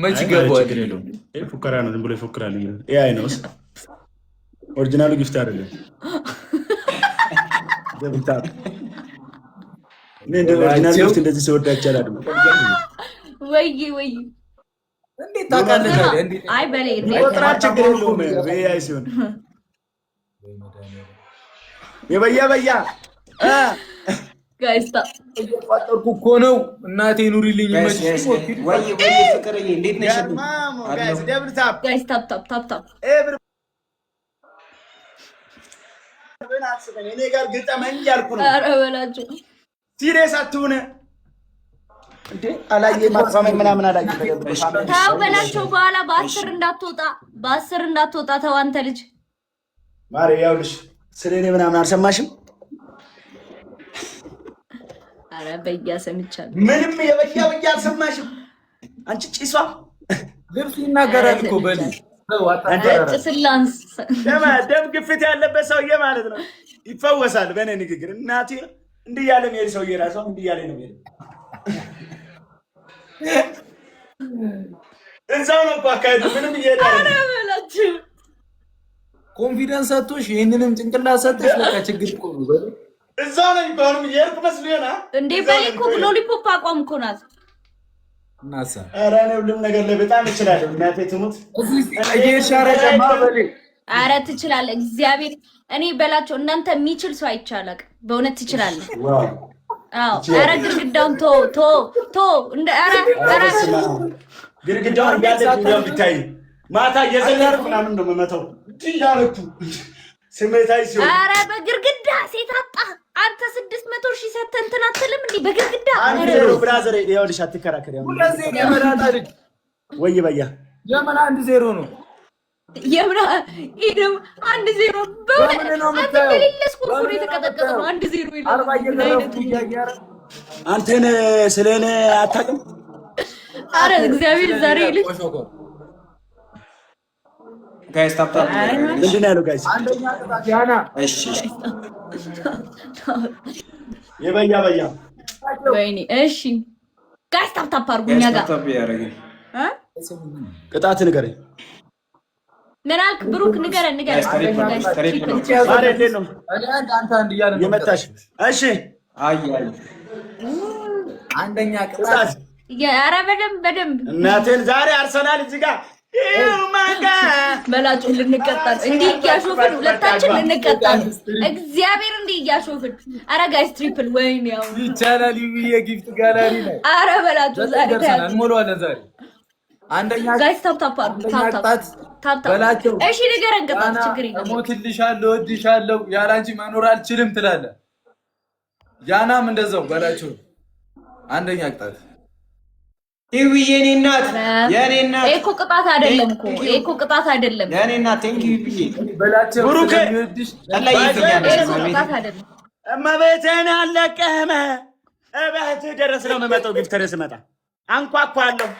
መች ገባው ፉከራ ነው ዝም ብሎ ይፎክራል ይሄ አይነውስ ኦሪጂናሉ ጊፍት አይደለም ደብታ ምን ኦሪጂናል ጊፍት እንደዚህ ሲወዳ ይቻላል ወይ እንዴት ታውቃለህ እንዴ አይ በሌ ወጥራ ችግር የለውም በያይ ሲሆን የበያ ጋይስ ተቆጣጠርኩ እኮ ነው እናቴ ኑሪልኝ ይመችሽ ወይ ፍቅርዬ እንዴት ነሽ ጋይስ ታፕ እኔ ጋር ግጠመኝ ያልኩ ነው ኧረ በላችሁ ሲሪየስ አትሁን እንዴ አላየ ማጥፋመኝ ምናምን አላየ ታው በላቸው በኋላ በ10 እንዳትወጣ ተው አንተ ልጅ ማሪ ያውልሽ ስለኔ ምናምን አልሰማሽም አረ በያ ሰምቻለሁ ምንም የበያ አልሰማሽም አንቺ ጭሷ ልብስ ይናገራል እኮ በል ስላንስ ደም ግፊት ያለበት ሰውዬ ማለት ነው ይፈወሳል በእኔ ንግግር እናቴ እንዲህ ያለ ነው ሰውዬ ራሱ እንዲህ ያለ ነው እዛው ነው አካሄዱ ምንም ይሄዳል አረ በላችሁ ኮንፊደንስ ሰጥቶሽ ይሄንንም ጭንቅላት ሰጥቶሽ በቃ ችግር እኮ ነው በል እዛው ነው ይባሉ ይርኩ መስሎና እንዴ በሊኮ ሎሊፖፕ አቋም እኮ ናት እናሳ አረ ነው ሁሉም ነገር ላይ በጣም ይችላል እናቴ ትሙት እየሻረቀማ በል አረ ትችላለህ እግዚአብሔር እኔ በላቸው እናንተ የሚችል ሰው አይቻላል በእውነት ትችላለህ አዎ አረ ግርግዳውን ቶ እንደ አረ ግርግዳውን ያለው ቢታይ ማታ የዘለርኩ ምናምን ነው መመተው ይያረኩ ስሜታይ ሲሆን አረ በግርግዳ ሴት አጣ አንተ 600 ሺህ ሰተህ እንትን አትልም እንዴ በግርግዳ አንተ ብራዘር ይኸውልሽ አትከራከሪ ሁለዚህ የመላጣ ልጅ ወይ በያ የመላ 1-0 ነው የምራ ኢደም 1-0 በእውነት በሌለስኩ ነው የተቀጠቀጠው 1-0 ይላል አንተን ስለኔ አታውቅም አረ እግዚአብሔር ዛሬ ልጅ ጋይስ ታፕ ምንድን ነው ያለው ጋይስ አንደኛ ቅጣት ያና እሺ የበያ ወይኔ እሺ ጋይስ ታፕ አድርጉኛ ጋር ታፕ ያረጋግ ቅጣት ንገረኝ ምን አልክ ብሩክ ንገረን ጋይስ ዛሬ እንዴት ነው አንተ አንድ እያለ ነው የመጣሽ እሺ አይ አንደኛ ቅጣት ኧረ በደንብ እናቴን ዛሬ አርሰናል እዚህ ጋር በላችሁ ልንቀጣል እንዲህ እያሾፍን ሁለታችን ልንቀጣል እግዚአብሔር እንዲህ እያሾፍን አረ ጋይስ ትሪፕል ወይኔ ያው ይቻላል የጊፍት ጋላሪ ነው አረ በላችሁ ዛሬ እንሞላዋለን ዛሬ አንደኛ ጋይስ ታፕ በላቸው እሺ ንገረን ቅጣት ችግር የለም እሞትልሻለሁ እወድሻለሁ ያላንቺ መኖር አልችልም ትላለህ ያናም እንደዛው በላቸው አንደኛ ቅጣት የኔ እናት እኮ ቅጣት አይደለም እኮ ቅጣት አይደለም የኔ እናት ቴንክ ዩ ብዬ በላቸው ብሩክ አላህ ይፈኛል ቅጣት አይደለም እመቤቴን አለቀመ እቤት ድረስ ነው የምመጣው ጊፍት ድረስ መጣ አንኳኳለሁ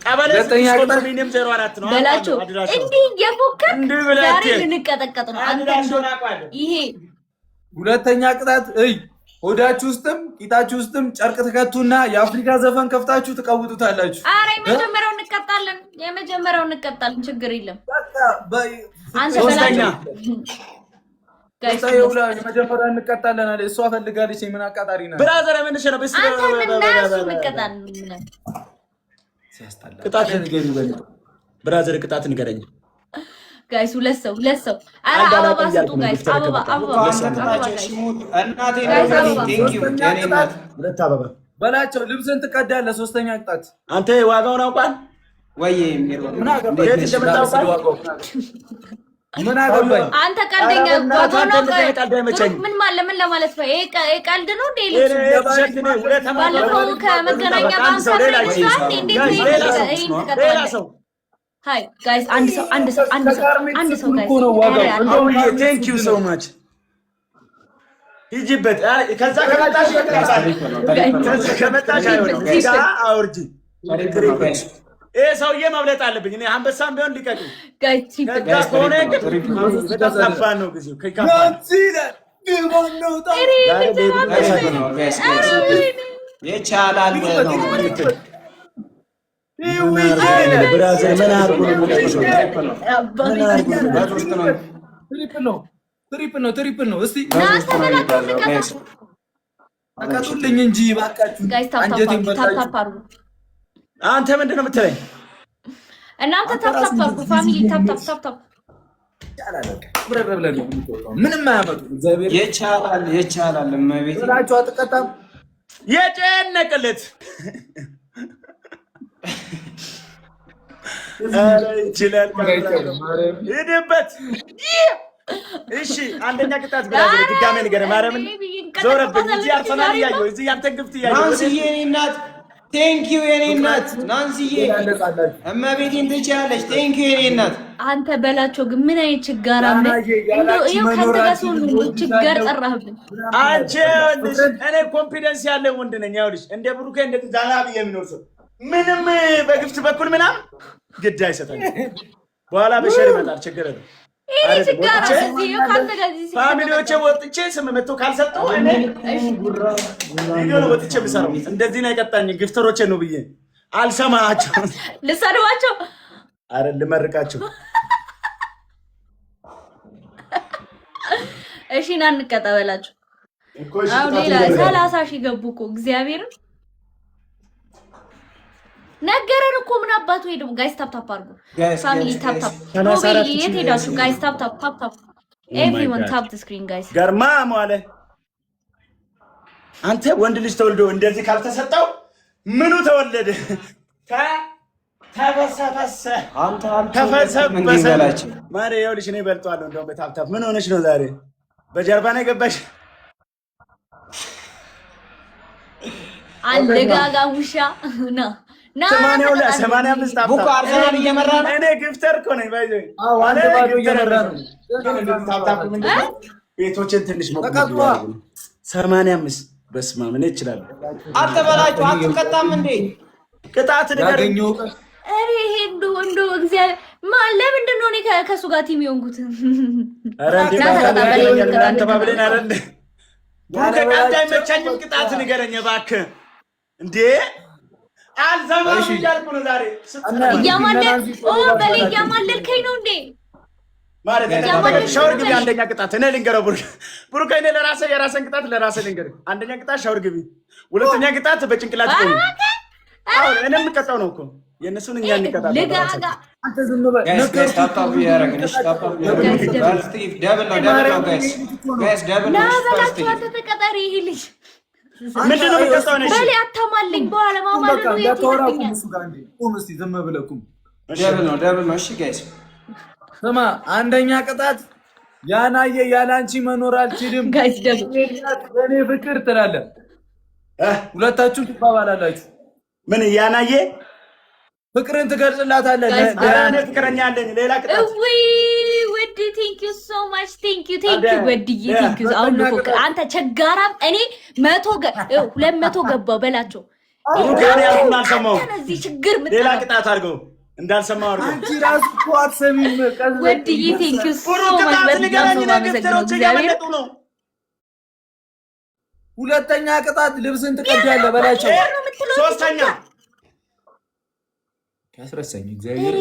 ቀበሌ ኮንዶሚኒየም 04 ነው በላቸው እንዲህ የፎከር ዛሬ ልንቀጠቀጥ ነው አንተ ይሄ ሁለተኛ ቅጣት ሆዳችሁ ውስጥም ቂጣችሁ ውስጥም ጨርቅ ተከቱና የአፍሪካ ዘፈን ከፍታችሁ ተቀውጡታላችሁ አረ የመጀመሪያው እንቀጣለን ችግር የለም አንተ ሶስተኛ ጋይስ ይውላ የመጀመሪያው እንቀጣለን አለ እሷ ፈልጋለች ምን አቃጣሪ ነው ብራዘር ምን ሸነው በስ ሲያስጠላ ቅጣት ንገረኝ በል ብራዘር ቅጣት ንገረኝ ጋይስ ሁለት ሰው አረ አበባ ስጡ ጋይስ አበባ እናቴ ቴንክ ዩ የኔ እናት ሁለት አበባ በላቸው ልብስን ትቀዳለህ ሶስተኛ ቅጣት አንተ ዋጋውን አውቃል ወይ ምን አገባኝ አንተ ቀልደኛ ዋጋውን ምን ማለት ምን ለማለት ነው ይሄ ቀልድ ነው እንዴ ልጅ ባለፈው ከመገናኛ ባንክ ሌላ ሰው ሃይ ጋይስ አንድ ሰው ጋይስ ቴንክ ዩ ሶ ማች ይጅበት ከዛ ከመጣሽ አይሆንም ዳ አውርጂ ይሄ ሰውዬ መብለጥ አለብኝ እኔ አንበሳም ቢሆን ሊቀቅ ጋይስ ከሆነ ግን ተፋን ነው ጊዜው ይቻላል ነው ብራዘር ምን አርጉ ትሪፕል ነው። እስቲ አቃጡልኝ እንጂ ባካችሁ። አንተ ምንድን ነው የምትለኝ? እናንተ ታፕታፕ ፋሚሊ ታፕታፕ ምንም አያመጡ። እግዚአብሔር ይቻላል እመቤቴ ብላችሁ አትቀጣም። የጨነቅለት ይችላል ሂድበት። እሺ አንደኛ ቅጣት ብራዘር ድጋሜ ንገረኝ። ማርያምን ዞረብኝ። እዚህ አርሰናል እያየሁ እዚህ ያንተን ግፍት እያየሁ ናንሲዬ የኔ እናት ቴንኪው የኔ እናት ናንሲዬ እመቤቴን ትችያለሽ። ቴንኪው የኔ እናት። አንተ በላቸው ግን ምን አይነት ችጋራም ነህ? እንደው ይኸው ካንተ ጋር ሰው ችጋር ጠራህብን። አንቺ ወንድሽ እኔ ኮንፊደንስ ያለው ወንድ ነኝ። ይኸውልሽ እንደ ብሩኬ እንደ ዛና ብዬ የሚኖር ሰው ምንም በግፍት በኩል ምናምን ግድ አይሰጠኝም። በኋላ በሸር ይመጣል። ችግር የለም። ይሄ ችጋራ እዚህ ይኸው ካንተ ጋር እዚህ ፋሚሊዎቼ ወጥቼ ስም መጥቶ ካልሰጠው እኔ ቪዲዮ ነው ወጥቼ ብሰራው። እንደዚህ ነው የቀጣኝ ግፍተሮቼ ነው ብዬ አልሰማቸውም። ልሰድባቸው አረ ልመርቃቸው። እሺ ና እንቀጣበላቸው። አሁን ሌላ 30,000 ገቡ እኮ እግዚአብሔርን ነገረን እኮ ምን አባቱ ወይ ደግሞ ጋይስ ታፕ አድርጉ። ፋሚሊ ታፕ ኖቤል የት ሄዳችሁ ጋይስ? ታፕ ኤቭሪዋን ታፕ ዘ ስክሪን ጋይስ። ገርማ ማለ አንተ ወንድ ልጅ ተወልዶ እንደዚህ ካልተሰጠው ምኑ ተወለደ? ተበሰበሰ ተፈሰበሰ ማሬ። ይኸውልሽ እኔ በልጧለሁ። እንደውም በታፕ ምን ሆነሽ ነው ዛሬ? በጀርባ ነው የገባሽ? አለጋጋ ውሻ ነው 85 ቡካ አርሰናል እየመራ ነው። እኔ ግፍተር እኮ ነኝ። ባይዘ አንድ ባዶ እየመራ ነው። ቤቶችን ትንሽ ሞቅሞቅ 85 በስመ አብ እኔ እችላለሁ። አትበላችሁ አትቀጣም እንዴ? ቅጣት ንገረኝ። አሬ ሄንዱ ወንዶ እግዚአብሔር ለምንድን ነው እኔ ከሱ ጋር ቲም የሆንኩት? ኧረ እንዴ ተባብለን አይደል? ቡሩክ ቃል አይመቻኝም። ቅጣት ንገረኝ እባክህ። እንዴ አልሰማም እያልኩ ነው ዛሬ። እያማለልከኝ ነው እንዴ? ማለት ሻወር ግቢ። አንደኛ ቅጣት እኔ ልንገረው ቡሩክ፣ እኔ ለራስህ የራስህን ቅጣት ለራስህ ልንገርህ። አንደኛ ቅጣት ሻወር ግቢ፣ ሁለተኛ ቅጣት በጭንቅላት ቆይ። አዎ እኔ የምቀጣው ነው እኮ የእነሱን እኛ እንቀጣለን። አንተ ዝም በል። ጋይስ ታፕ ያረጋግጥ። እሺ ታፕ ያረጋግጥ። ደብል ነው ጋይስ ደብል ነው። ተቀጣሪ ይሄ ልጅ ምንድን ነው የሚቀጣው? ነሽ በል አታማልኝ። በኋላ ማማሉ ነው ያተወራኩ እሱ ጋር እንዴ ቁም እስቲ ዝም ብለህ ቁም። ደብል ነው። እሺ ጋይስ ስማ፣ አንደኛ ቅጣት ያናየ ያላንቺ መኖር አልችልም ጋይስ። ደብል በኔ ፍቅር ትላለህ። ሁለታችሁም ትባባላላችሁ። ምን ያናየ ፍቅርን ትገልጽላታለህ። ለዳነ ፍቅረኛ አለኝ። ሌላ ቅጣት ወይ ወዲ ቴንክ ዩ ሶ ማች ቴንክ ዩ ወዲዬ ቴንክ ዩ። አሁን እኮ አንተ ቸጋራም እኔ 200 ገባው በላቸው። ሩካን ያልኩን አልሰማሁም። እዚህ ችግር ሌላ ቅጣት አድርገው እንዳልሰማው አድርገው። አንቺ ራስ እኮ አትሰሚም። ወዲዬ ቴንክ ዩ ሶ ማች በጣም ነው። ሁለተኛ ቅጣት ልብስን ትቀዳለህ በላቸው። ሶስተኛ ያስረሳኝ እግዚአብሔር